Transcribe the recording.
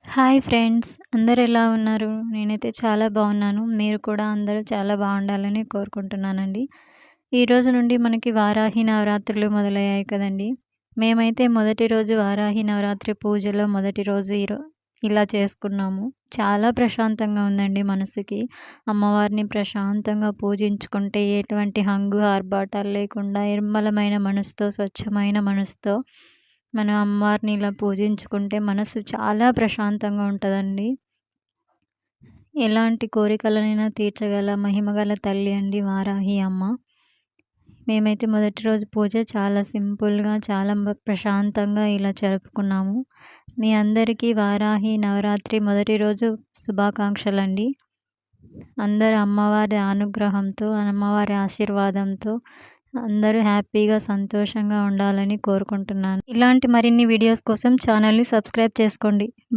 Hi friends! అందరూ ఎలా ఉన్నారు? నేనైతే చాలా బాగున్నాను. మీరు కూడా అందరూ చాలా బాగుండాలని కోరుకుంటున్నానండి. ఈరోజు నుండి మనకి వారాహి నవరాత్రులు మొదలయ్యాయి కదండీ! మేమైతే మొదటి రోజు వారాహి నవరాత్రి పూజలో మొదటి రోజు ఇలా చేసుకున్నాము. చాలా ప్రశాంతంగా ఉందండి మనసుకి. అమ్మవారిని ప్రశాంతంగా పూజించుకుంటే ఎటువంటి హంగు ఆర్భాటాలు లేకుండా నిర్మలమైన మనసుతో, స్వచ్ఛమైన మనసుతో మనం అమ్మవారిని ఇలా పూజించుకుంటే మనసు చాలా ప్రశాంతంగా ఉంటుందండి. ఎలాంటి కోరికలనైనా తీర్చగల మహిమగల తల్లి అండి వారాహి అమ్మ. మేమైతే మొదటి రోజు పూజ చాలా సింపుల్గా, చాలా ప్రశాంతంగా ఇలా జరుపుకున్నాము. మీ అందరికీ వారాహి నవరాత్రి మొదటి రోజు శుభాకాంక్షలండి. అందరూ అమ్మవారి అనుగ్రహంతో, అమ్మవారి ఆశీర్వాదంతో అందరూ హ్యాపీగా, సంతోషంగా ఉండాలని కోరుకుంటున్నాను. ఇలాంటి మరిన్ని వీడియోస్ కోసం ఛానల్ని సబ్స్క్రైబ్ చేసుకోండి.